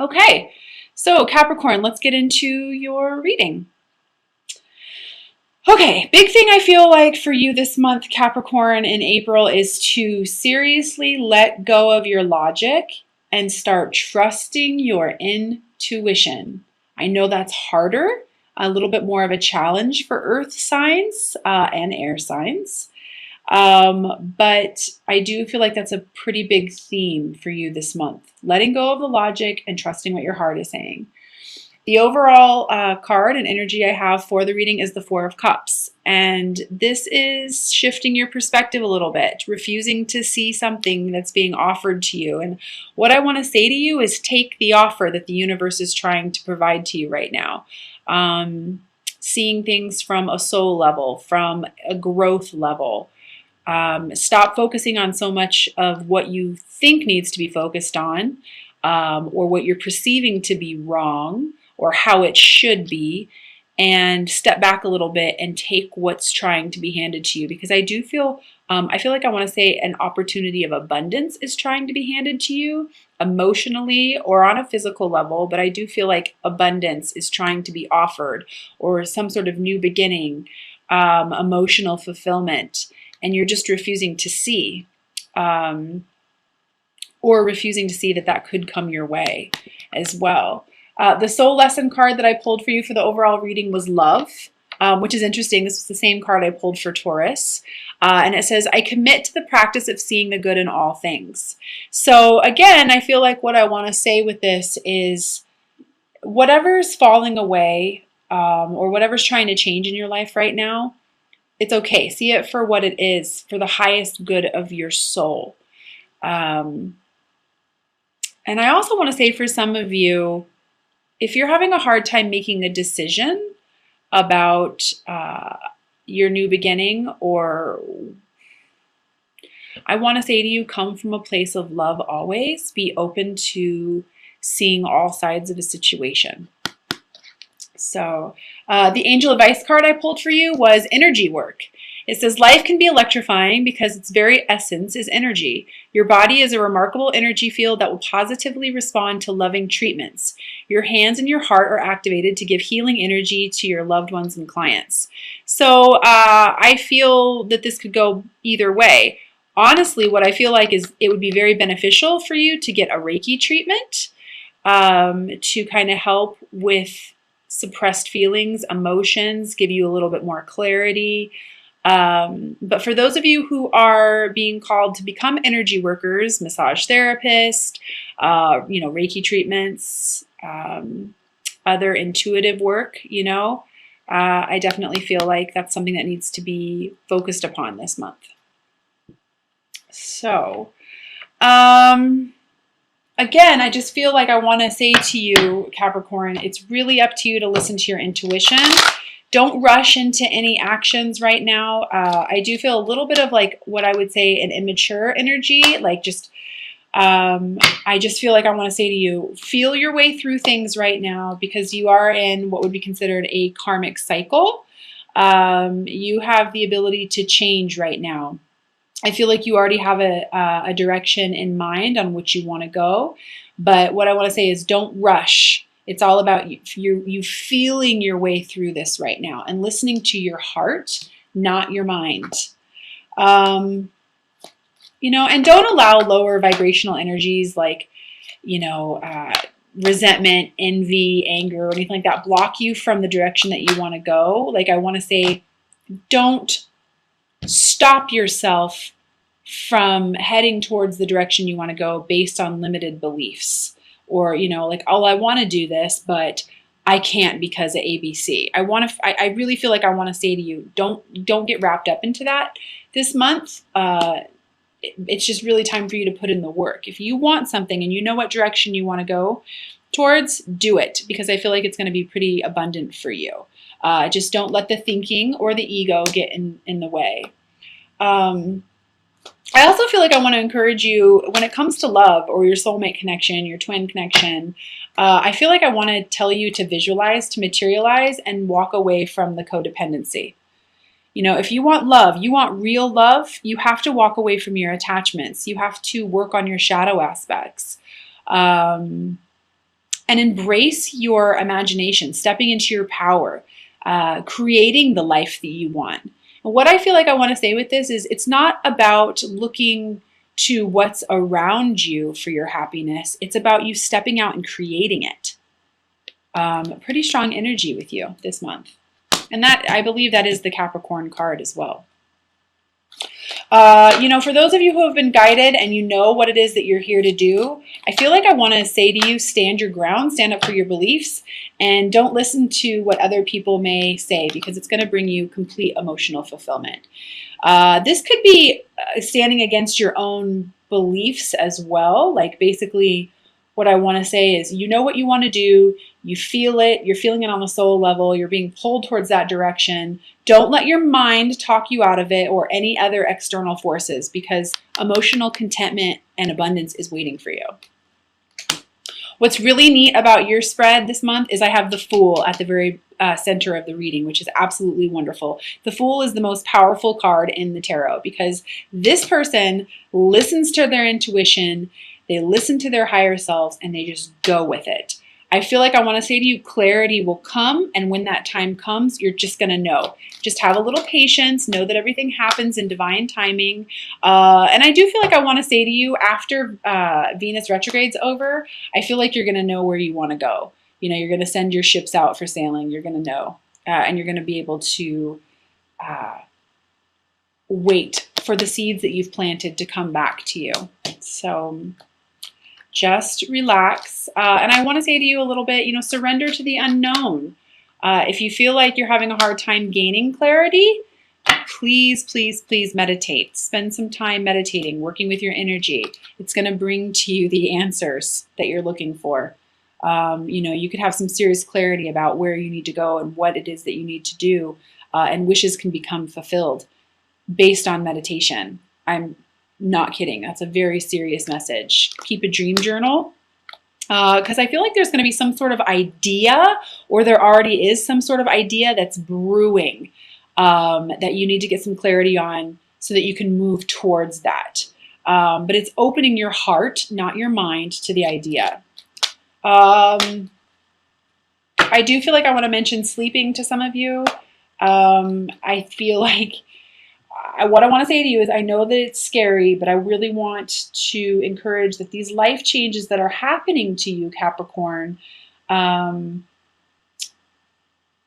Okay, so Capricorn, let's get into your reading. Okay, big thing I feel like for you this month, Capricorn, in April is to seriously let go of your logic and start trusting your intuition. I know that's harder, a little bit more of a challenge for earth signs and air signs. But I do feel like that's a pretty big theme for you this month. Letting go of the logic and trusting what your heart is saying. The overall card and energy I have for the reading is the Four of Cups. And this is shifting your perspective a little bit, refusing to see something that's being offered to you. And what I want to say to you is take the offer that the universe is trying to provide to you right now. Seeing things from a soul level, from a growth level. Stop focusing on so much of what you think needs to be focused on, or what you're perceiving to be wrong, or how it should be, and step back a little bit and take what's trying to be handed to you. Because I do feel, I feel like I want to say an opportunity of abundance is trying to be handed to you emotionally or on a physical level, but I do feel like abundance is trying to be offered, or some sort of new beginning, emotional fulfillment, and you're just refusing to see, or refusing to see that that could come your way as well. The soul lesson card that I pulled for you for the overall reading was love, which is interesting. This was the same card I pulled for Taurus. And it says, I commit to the practice of seeing the good in all things. So again, I feel like what I want to say with this is whatever's falling away, or whatever's trying to change in your life right now, it's okay. See it for what it is, for the highest good of your soul. And I also want to say for some of you, if you're having a hard time making a decision about your new beginning, or I want to say to you, come from a place of love always. Be open to seeing all sides of a situation. So the angel advice card I pulled for you was energy work. It says, life can be electrifying because its very essence is energy. Your body is a remarkable energy field that will positively respond to loving treatments. Your hands and your heart are activated to give healing energy to your loved ones and clients. So I feel that this could go either way. Honestly, what I feel like is it would be very beneficial for you to get a Reiki treatment to kind of help with suppressed feelings, emotions, give you a little bit more clarity. But for those of you who are being called to become energy workers, massage therapist, Reiki treatments, other intuitive work, I definitely feel like that's something that needs to be focused upon this month. So, again, I just feel like I want to say to you, Capricorn, it's really up to you to listen to your intuition. Don't rush into any actions right now. I do feel a little bit of like what I would say an immature energy, like just, I just feel like I want to say to you, feel your way through things right now because you are in what would be considered a karmic cycle. You have the ability to change right now. I feel like you already have a direction in mind on which you want to go. But what I want to say is don't rush. It's all about you feeling your way through this right now and listening to your heart, not your mind. And don't allow lower vibrational energies like, resentment, envy, anger, or anything like that block you from the direction that you want to go. Like I want to say, don't stop yourself from heading towards the direction you want to go based on limited beliefs. Or, like, oh, I want to do this, but I can't because of ABC. I really feel like I want to say to you, don't get wrapped up into that this month. It's just really time for you to put in the work. If you want something and you know what direction you want to go towards, do it, because I feel like it's going to be pretty abundant for you. Just don't let the thinking or the ego get in the way. I also feel like I want to encourage you when it comes to love or your soulmate connection, your twin connection. I feel like I want to tell you to visualize, to materialize, and walk away from the codependency. If you want love, you want real love, you have to walk away from your attachments. You have to work on your shadow aspects. and embrace your imagination, stepping into your power, creating the life that you want. And what I feel like I want to say with this is it's not about looking to what's around you for your happiness. It's about you stepping out and creating it. Pretty strong energy with you this month. And that, I believe that is the Capricorn card as well. For those of you who have been guided and you know what it is that you're here to do, I feel like I want to say to you, stand your ground, stand up for your beliefs, and don't listen to what other people may say, because it's going to bring you complete emotional fulfillment. This could be standing against your own beliefs as well. Like, basically, what I want to say is, you know what you want to do, you feel it, you're feeling it on the soul level, you're being pulled towards that direction. Don't let your mind talk you out of it or any other external forces, because emotional contentment and abundance is waiting for you. What's really neat about your spread this month is I have the Fool at the very center of the reading, which is absolutely wonderful. The Fool is the most powerful card in the tarot, because this person listens to their intuition, they listen to their higher selves, and they just go with it. I feel like I want to say to you, clarity will come, and when that time comes, you're just going to know. Just have a little patience, know that everything happens in divine timing. And I do feel like I want to say to you, after Venus retrograde's over, I feel like you're going to know where you want to go. You're going to send your ships out for sailing. You're going to know, and you're going to be able to wait for the seeds that you've planted to come back to you. So just relax. And I want to say to you a little bit, surrender to the unknown. If you feel like you're having a hard time gaining clarity, please, please, please meditate. Spend some time meditating, working with your energy. It's going to bring to you the answers that you're looking for. You could have some serious clarity about where you need to go and what it is that you need to do, and wishes can become fulfilled based on meditation. I'm not kidding. That's a very serious message. Keep a dream journal, because I feel like there's going to be some sort of idea, or there already is some sort of idea that's brewing, that you need to get some clarity on so that you can move towards that. But it's opening your heart, not your mind, to the idea. I do feel like I want to mention sleeping to some of you. I feel like what I want to say to you is, I know that it's scary, but I really want to encourage that these life changes that are happening to you, Capricorn, I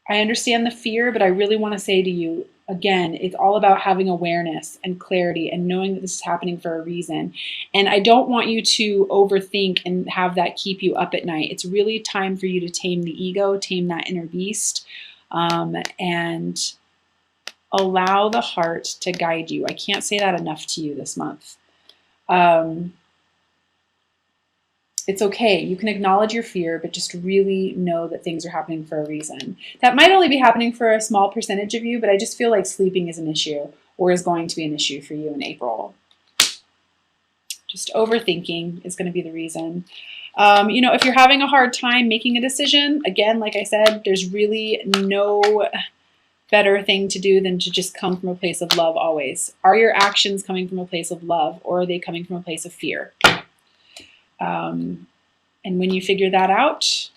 understand the fear, but I really want to say to you, again, it's all about having awareness and clarity and knowing that this is happening for a reason. And I don't want you to overthink and have that keep you up at night. It's really time for you to tame the ego, tame that inner beast, and allow the heart to guide you. I can't say that enough to you this month. It's okay. You can acknowledge your fear, but just really know that things are happening for a reason. That might only be happening for a small percentage of you, but I just feel like sleeping is an issue, or is going to be an issue for you in April. Just overthinking is going to be the reason. If you're having a hard time making a decision, again, like I said, there's really no better thing to do than to just come from a place of love always. Are your actions coming from a place of love, or are they coming from a place of fear? And when you figure that out,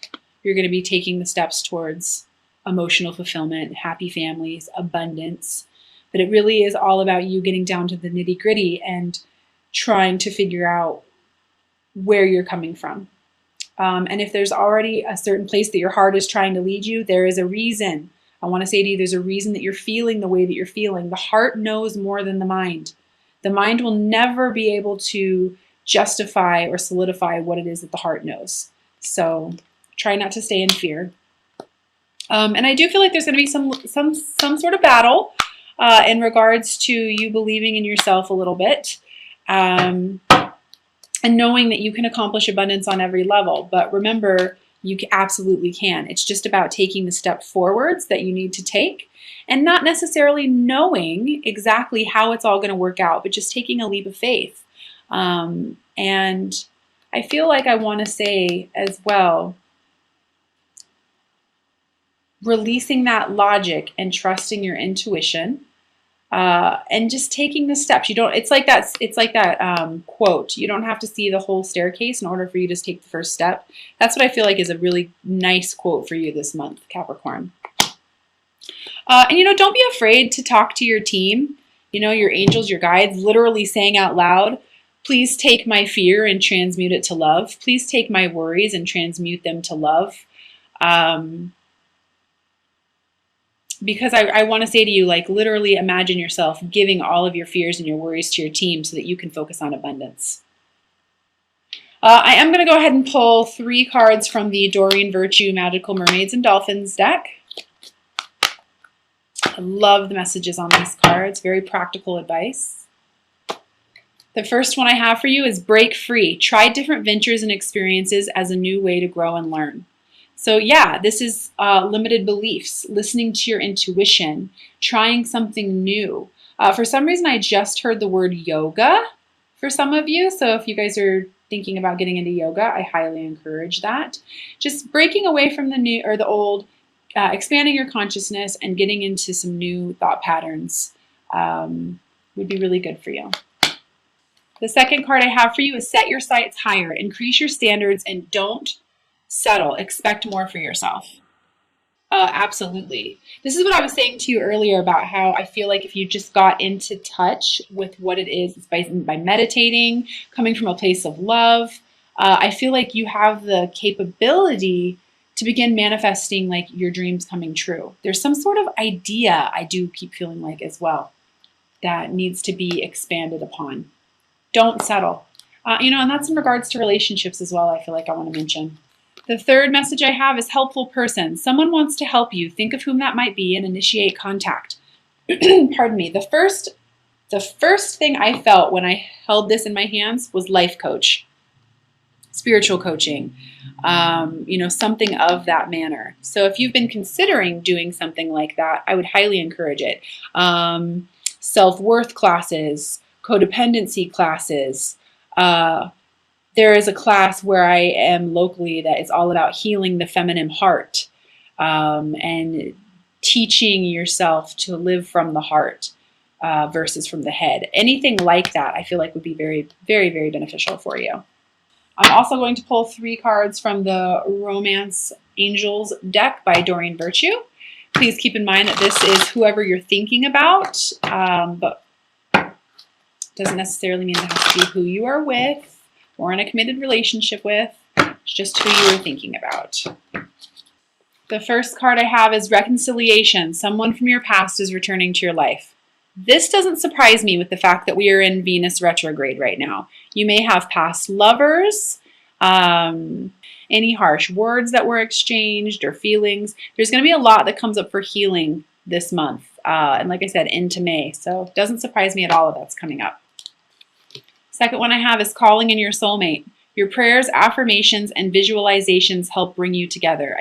you're going to be taking the steps towards emotional fulfillment, happy families, abundance. But it really is all about you getting down to the nitty-gritty and trying to figure out where you're coming from. And if there's already a certain place that your heart is trying to lead you, there is a reason. I want to say to you, there's a reason that you're feeling the way that you're feeling. The heart knows more than the mind. The mind will never be able to justify or solidify what it is that the heart knows. So try not to stay in fear. And I do feel like there's going to be some sort of battle in regards to you believing in yourself a little bit, and knowing that you can accomplish abundance on every level. But remember, you absolutely can. It's just about taking the step forwards that you need to take, and not necessarily knowing exactly how it's all going to work out, but just taking a leap of faith. And I feel like I want to say as well, releasing that logic and trusting your intuition, and just taking the steps. You don't. It's like that. It's like that quote. You don't have to see the whole staircase in order for you to take the first step. That's what I feel like is a really nice quote for you this month, Capricorn. And don't be afraid to talk to your team. Your angels, your guides, literally saying out loud, "Please take my fear and transmute it to love. Please take my worries and transmute them to love." Because I want to say to you, like, literally imagine yourself giving all of your fears and your worries to your team so that you can focus on abundance. I am going to go ahead and pull 3 cards from the Doreen Virtue Magical Mermaids and Dolphins deck. I love the messages on these cards. Very practical advice. The first one I have for you is break free. Try different ventures and experiences as a new way to grow and learn. So yeah, this is limited beliefs, listening to your intuition, trying something new. For some reason, I just heard the word yoga for some of you. So if you guys are thinking about getting into yoga, I highly encourage that. Just breaking away from the new or the old, expanding your consciousness and getting into some new thought patterns would be really good for you. The second card I have for you is set your sights higher, increase your standards, and don't settle. Expect more for yourself. Absolutely. This is what I was saying to you earlier about how I feel like if you just got into touch with what it is by meditating, coming from a place of love, I feel like you have the capability to begin manifesting like your dreams coming true. There's some sort of idea I do keep feeling like as well that needs to be expanded upon. Don't settle. And that's in regards to relationships as well, I feel like I want to mention. The third message I have is helpful person. Someone wants to help you. Think of whom that might be and initiate contact. Pardon me. The first thing I felt when I held this in my hands was life coach, spiritual coaching, something of that manner. So if you've been considering doing something like that, I would highly encourage it. Self-worth classes, codependency classes, there is a class where I am locally that is all about healing the feminine heart and teaching yourself to live from the heart versus from the head. Anything like that I feel like would be very, very, very beneficial for you. I'm also going to pull 3 cards from the Romance Angels deck by Doreen Virtue. Please keep in mind that this is whoever you're thinking about, but doesn't necessarily mean it has to be who you are with or in a committed relationship with. It's just who you are thinking about. The first card I have is reconciliation. Someone from your past is returning to your life. This doesn't surprise me with the fact that we are in Venus retrograde right now. You may have past lovers, any harsh words that were exchanged or feelings. There's going to be a lot that comes up for healing this month. And like I said, into May. So it doesn't surprise me at all that that's coming up. Second one I have is calling in your soulmate. Your prayers, affirmations, and visualizations help bring you together.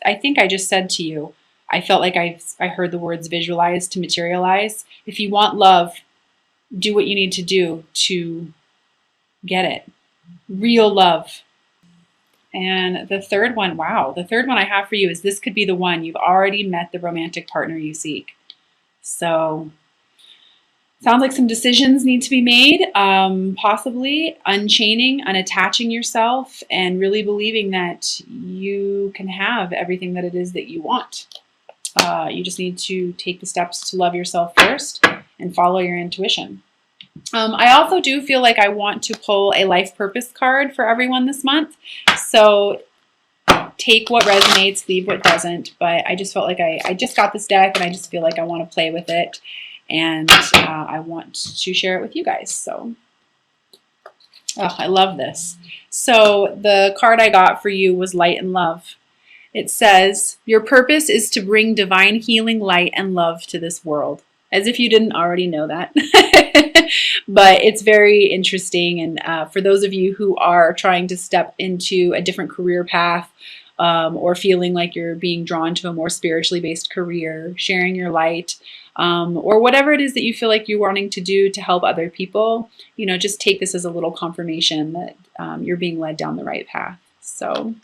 I think I just said to you, I felt like I heard the words visualize to materialize. If you want love, do what you need to do to get it. Real love. And the third one, wow, the third one I have for you is this could be the one. You've already met the romantic partner you seek. So sounds like some decisions need to be made, possibly unchaining, unattaching yourself, and really believing that you can have everything that it is that you want. You just need to take the steps to love yourself first and follow your intuition. I also do feel like I want to pull a life purpose card for everyone this month. So take what resonates, leave what doesn't. But I just felt like I just got this deck and I just feel like I want to play with it. And I want to share it with you guys. So, I love this. So the card I got for you was Light and Love. It says, your purpose is to bring divine healing, light, and love to this world. As if you didn't already know that. But it's very interesting. And for those of you who are trying to step into a different career path, or feeling like you're being drawn to a more spiritually based career, sharing your light, or whatever it is that you feel like you're wanting to do to help other people, just take this as a little confirmation that you're being led down the right path. So